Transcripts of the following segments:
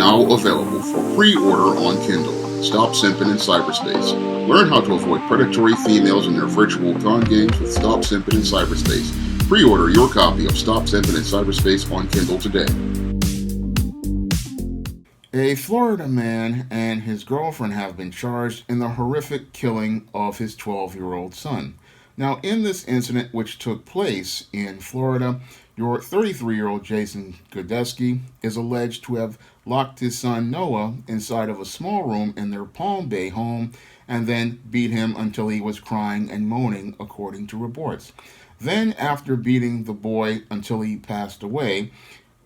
Now available for pre-order on Kindle. Stop Simping in Cyberspace. Learn how to avoid predatory females in their virtual con games with Stop Simping in Cyberspace. Pre-order your copy of Stop Simping in Cyberspace on Kindle today. A Florida man and his girlfriend have been charged in the horrific killing of his 12-year-old son. Now, in this incident, which took place in Florida, your 33-year-old Jason Godesky is alleged to have locked his son Noah inside of a small room in their Palm Bay home and then beat him until he was crying and moaning, according to reports. Then, after beating the boy until he passed away,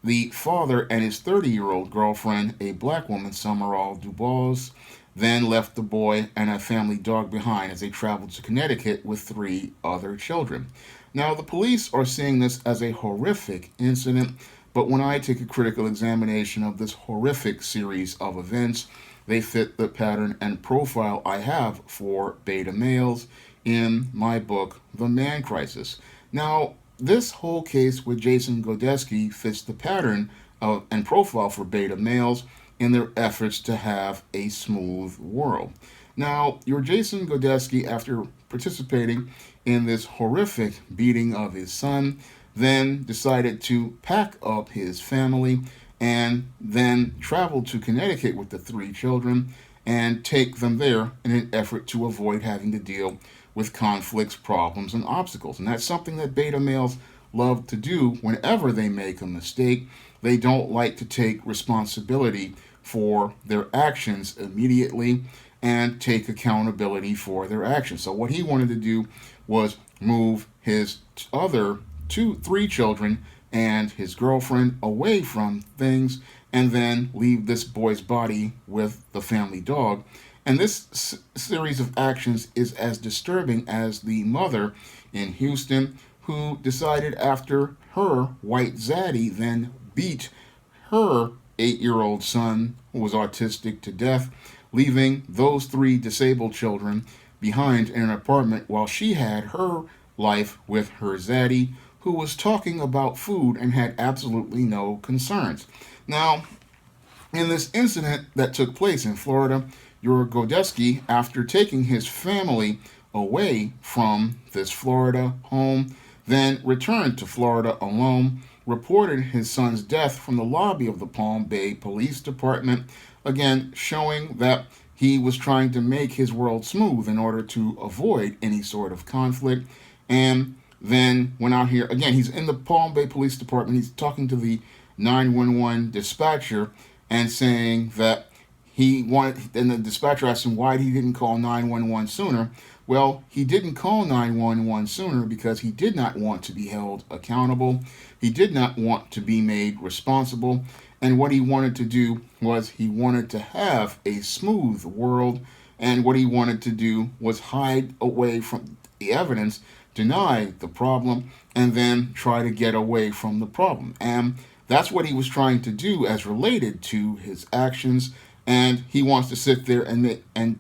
the father and his 30-year-old girlfriend, a black woman, Summerall Dubois, then left the boy and a family dog behind as they traveled to Connecticut with 3 other children. Now, the police are seeing this as a horrific incident, but when I take a critical examination of this horrific series of events, they fit the pattern and profile I have for beta males in my book, The Man Crisis. Now, this whole case with Jason Godesky fits the pattern and profile for beta males in their efforts to have a smooth world. Now, your Jason Godesky, after participating in this horrific beating of his son, then decided to pack up his family and then travel to Connecticut with the 3 children and take them there in an effort to avoid having to deal with conflicts, problems, and obstacles. And that's something that beta males love to do whenever they make a mistake. They don't like to take responsibility for their actions immediately and take accountability for their actions. So what he wanted to do was move his other 3 children and his girlfriend away from things and then leave this boy's body with the family dog. And this series of actions is as disturbing as the mother in Houston who decided after her white zaddy then beat her 8-year-old son who was autistic to death, leaving those 3 disabled children behind in an apartment while she had her life with her zaddy who was talking about food and had absolutely no concerns. Now, in this incident that took place in Florida, your Godesky, after taking his family away from this Florida home, then returned to Florida alone, reported his son's death from the lobby of the Palm Bay Police Department, again showing that he was trying to make his world smooth in order to avoid any sort of conflict, and then went out here. Again, he's in the Palm Bay Police Department. He's talking to the 911 dispatcher and saying that he wanted, and the dispatcher asked him why he didn't call 911 sooner. Well, he didn't call 911 sooner because he did not want to be held accountable. He did not want to be made responsible. And what he wanted to do was he wanted to have a smooth world. And what he wanted to do was hide away from the evidence, deny the problem, and then try to get away from the problem. And that's what he was trying to do as related to his actions. And he wants to sit there and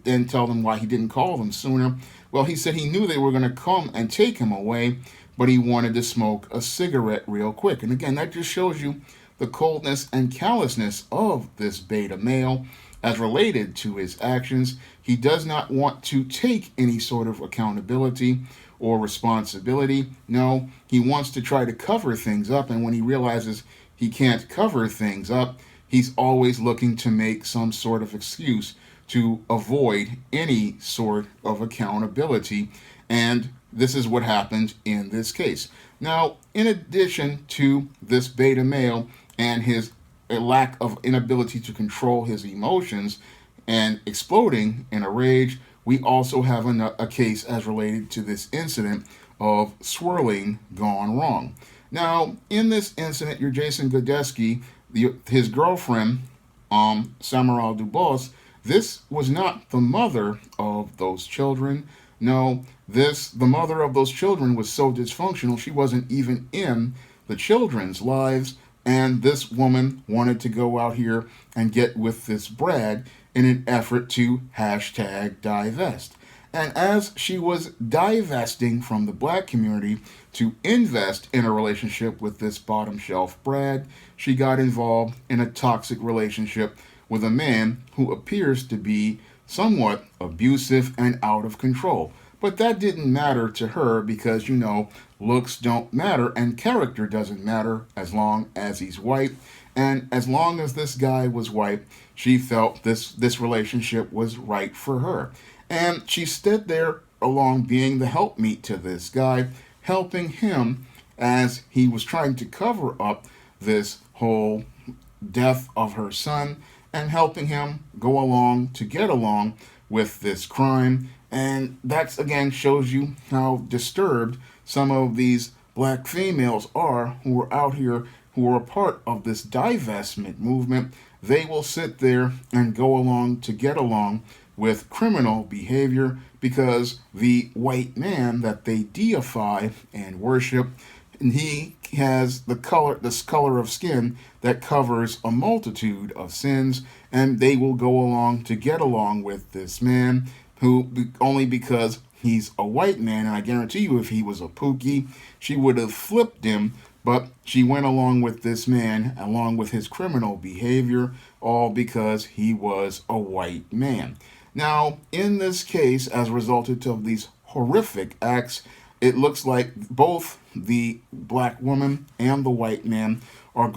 then tell them why he didn't call them sooner. Well, he said he knew they were going to come and take him away, but he wanted to smoke a cigarette real quick. And again, that just shows you the coldness and callousness of this beta male as related to his actions. He does not want to take any sort of accountability or responsibility. No, he wants to try to cover things up. And when he realizes he can't cover things up, he's always looking to make some sort of excuse to avoid any sort of accountability. And this is what happened in this case. Now, in addition to this beta male and his lack of inability to control his emotions and exploding in a rage, we also have a case as related to this incident of swirling gone wrong. Now, in this incident, your Jason Godesky, his girlfriend, Summerall Dubois, this was not the mother of those children. No, the mother of those children was so dysfunctional, she wasn't even in the children's lives. And this woman wanted to go out here and get with this Brad in an effort to #divest. And as she was divesting from the black community to invest in a relationship with this bottom shelf Brad, she got involved in a toxic relationship with a man who appears to be somewhat abusive and out of control. But that didn't matter to her because, looks don't matter and character doesn't matter as long as he's white. And as long as this guy was white, she felt this relationship was right for her. And she stood there along being the helpmeet to this guy, helping him as he was trying to cover up this whole death of her son and helping him go along to get along with this crime. And that again shows you how disturbed some of these black females are who are out here, who are a part of this divestment movement. They will sit there and go along to get along with criminal behavior because the white man that they deify and worship, and he has this color of skin that covers a multitude of sins, and they will go along to get along with this man who only because he's a white man. And I guarantee you, if he was a Pookie, she would have flipped him. But she went along with this man, along with his criminal behavior, all because he was a white man. Now, in this case, as a result of these horrific acts, it looks like both the black woman and the white man are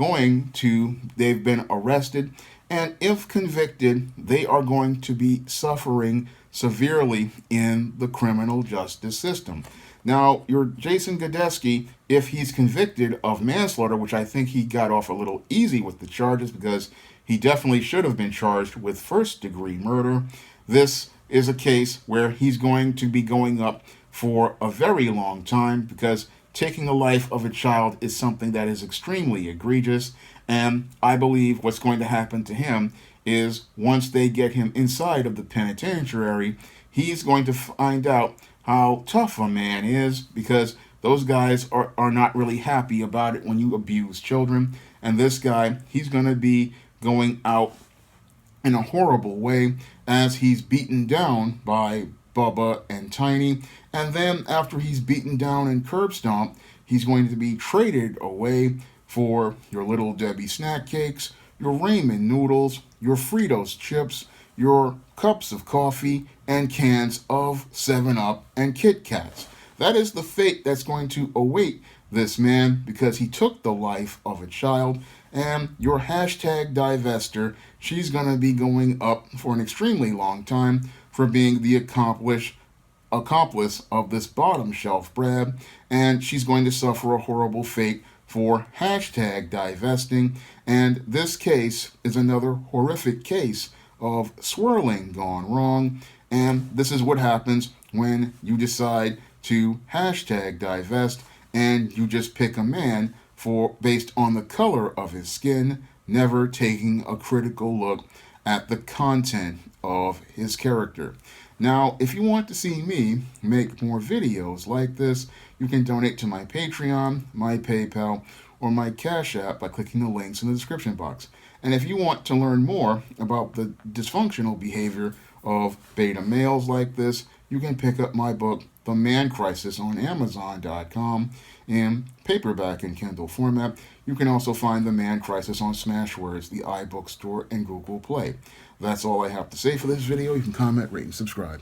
they've been arrested, and if convicted, they are going to be suffering severely in the criminal justice system. Now, your Jason Godesky, if he's convicted of manslaughter, which I think he got off a little easy with the charges because he definitely should have been charged with first-degree murder, this is a case where he's going to be going up for a very long time because taking the life of a child is something that is extremely egregious. And I believe what's going to happen to him is once they get him inside of the penitentiary, he's going to find out how tough a man is because those guys are not really happy about it when you abuse children. And this guy, he's going to be going out in a horrible way as he's beaten down by Bubba and Tiny. And then after he's beaten down and curb stomped, he's going to be traded away for your Little Debbie snack cakes, your ramen noodles, your Fritos chips, your cups of coffee, and cans of 7-Up and Kit Kats. That is the fate that's going to await this man because he took the life of a child. And your hashtag divester, she's going to be going up for an extremely long time for being the accomplice of this bottom shelf Brad, and she's going to suffer a horrible fate for hashtag divesting. And this case is another horrific case of swirling gone wrong. And this is what happens when you decide to hashtag divest and you just pick a man based on the color of his skin, never taking a critical look at the content of his character. Now, if you want to see me make more videos like this, you can donate to my Patreon, my PayPal, or my Cash App by clicking the links in the description box. And if you want to learn more about the dysfunctional behavior of beta males like this, you can pick up my book, The Man Crisis, on Amazon.com in paperback and Kindle format. You can also find The Man Crisis on Smashwords, the iBook Store, and Google Play. That's all I have to say for this video. You can comment, rate, and subscribe.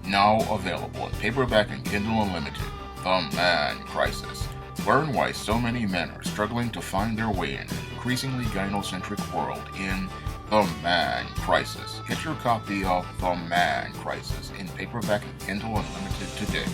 Now available in paperback and Kindle Unlimited, The Man Crisis. Learn why so many men are struggling to find their way in an increasingly gynocentric world in The Man Crisis. Get your copy of The Man Crisis in paperback and Kindle Unlimited today.